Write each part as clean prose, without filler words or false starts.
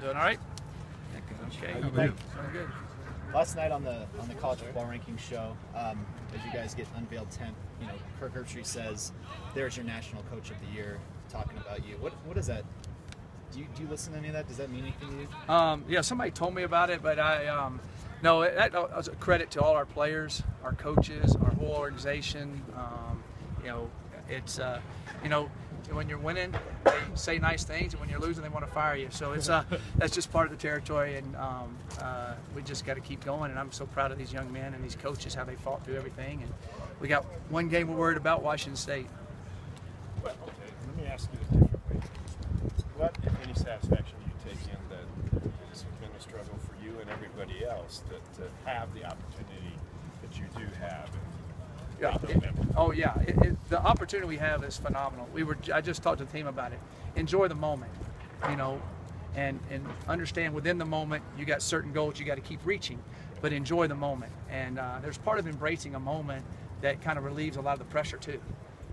doing all right? Okay. How Doing good. Last night on the college football rankings show, as you guys get unveiled 10th, Kirk Herbstreit says, "There's your national coach of the year," talking about you. What is that? Do you listen to any of that? Does that mean anything to you? Yeah, somebody told me about it, but no, that was a credit to all our players, our coaches, our whole organization. It's when you're winning, they say nice things, and when you're losing, they want to fire you. So it's that's just part of the territory, and we just got to keep going. And I'm so proud of these young men and these coaches, how they fought through everything. And we got one game we're worried about, Washington State. Well, okay, let me ask you a different way. What, if any, satisfaction do you take in that this has been a struggle for you and everybody else to have the opportunity that you do have? The opportunity we have is phenomenal. I just talked to the team about it. Enjoy the moment, and understand within the moment you got certain goals you got to keep reaching, but enjoy the moment. And there's part of embracing a moment that kind of relieves a lot of the pressure too,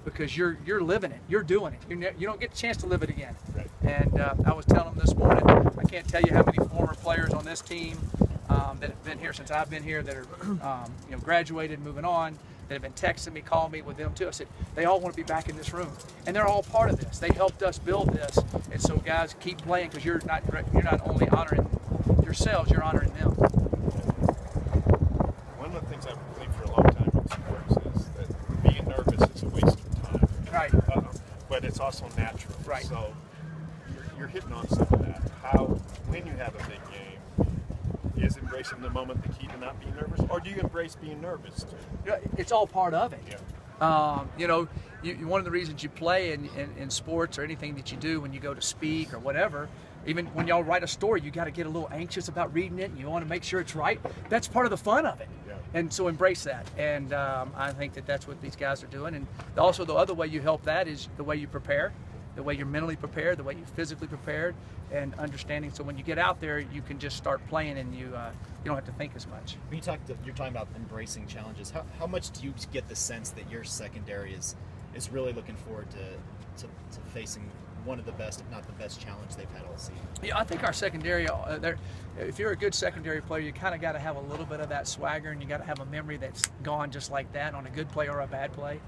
because you're living it, you're doing it. You don't get the chance to live it again. Right. And I was telling them this morning, I can't tell you how many former players on this team that have been here since I've been here that are graduated, moving on, that have been texting me, calling me with them too. I said, they all want to be back in this room, and they're all part of this. They helped us build this, and so guys, keep playing, because you're not only honoring yourselves, you're honoring them. One of the things I've believed for a long time in sports is that being nervous is a waste of time. Right. But it's also natural. Right. So you're hitting on some of that. How, when you have a big game, is embracing the moment the key to not being nervous, or do you embrace being nervous too? It's all part of it. Yeah. One of the reasons you play in sports or anything that you do when you go to speak or whatever, even when y'all write a story, you got to get a little anxious about reading it, and you want to make sure it's right. That's part of the fun of it. Yeah. And so embrace that. And I think that's what these guys are doing. And also the other way you help that is the way you prepare, the way you're mentally prepared, the way you're physically prepared, and understanding. So when you get out there, you can just start playing, and you don't have to think as much. When you're talking about embracing challenges. How much do you get the sense that your secondary is really looking forward to facing one of the best, if not the best, challenge they've had all season? Yeah, I think our secondary, if you're a good secondary player, you kind of got to have a little bit of that swagger, and you got to have a memory that's gone just like that on a good play or a bad play.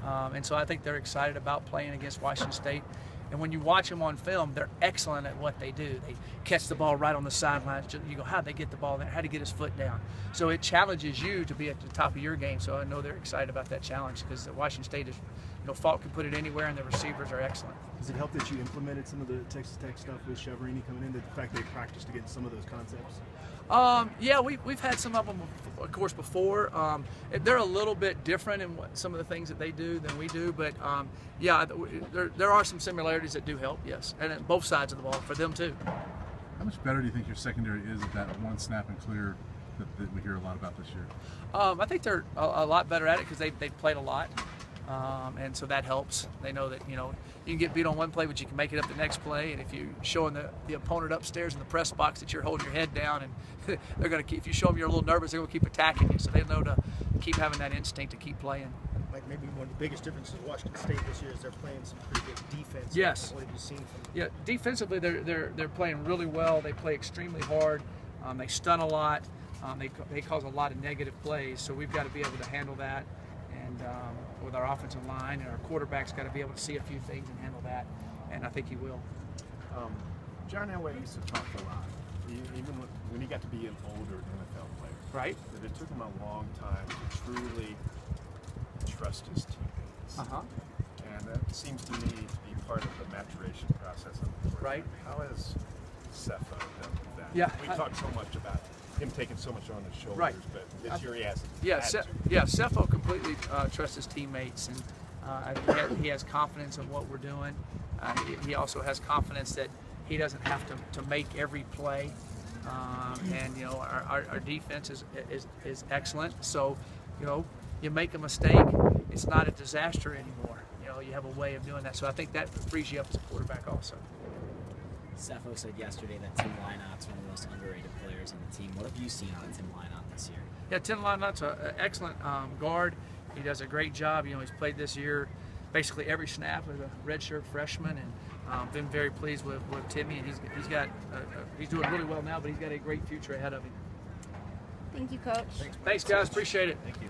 And so I think they're excited about playing against Washington State. And when you watch them on film, they're excellent at what they do. They catch the ball right on the sidelines. You go, how'd they get the ball there? How'd he get his foot down? So it challenges you to be at the top of your game. So I know they're excited about that challenge, because Washington State is, Falk can put it anywhere, and the receivers are excellent. Does it help that you implemented some of the Texas Tech stuff with Chavarini coming in? The fact they practiced against some of those concepts? Yeah, we've had some of them, of course, before. They're a little bit different in some of the things that they do than we do, but yeah, there are some similarities that do help, yes, and at both sides of the ball for them too. How much better do you think your secondary is at that one snap and clear that we hear a lot about this year? I think they're a lot better at it, because they've played a lot. And so that helps. They know that you can get beat on one play, but you can make it up the next play. And if you're showing the opponent upstairs in the press box that you're holding your head down, and they're going to keep, if you show them you're a little nervous, they're going to keep attacking you. So they know to keep having that instinct to keep playing. Like, maybe one of the biggest differences with Washington State this year is they're playing some pretty good defense. Yes. What have you seen from them? Yeah, defensively they're playing really well. They play extremely hard. They stun a lot. They cause a lot of negative plays. So we've got to be able to handle that. And with our offensive line, and our quarterback's got to be able to see a few things and handle that, and I think he will. John Elway used to talk a lot, even when he got to be an older NFL player. Right. That it took him a long time to truly trust his teammates. And that seems to me to be part of the maturation process of the quarterback. Right. How has Cepho done that? Yeah, we talked so much about him taking so much on his shoulders, right. but this year he hasn't. Cepho completely trusts his teammates, and he has confidence in what we're doing. He also has confidence that he doesn't have to make every play, and our defense is excellent. So you make a mistake, it's not a disaster anymore. You have a way of doing that. So I think that frees you up as a quarterback also. Cepho said yesterday that Tim Lynott's one of the most underrated players on the team. What have you seen on Tim Lynott this year? Yeah, Tim Lynott's an excellent guard. He does a great job. He's played this year basically every snap as a redshirt freshman, and Been very pleased with Timmy, and he's doing really well now, but he's got a great future ahead of him. Thank you, Coach. Thanks, guys. Appreciate it. Thank you.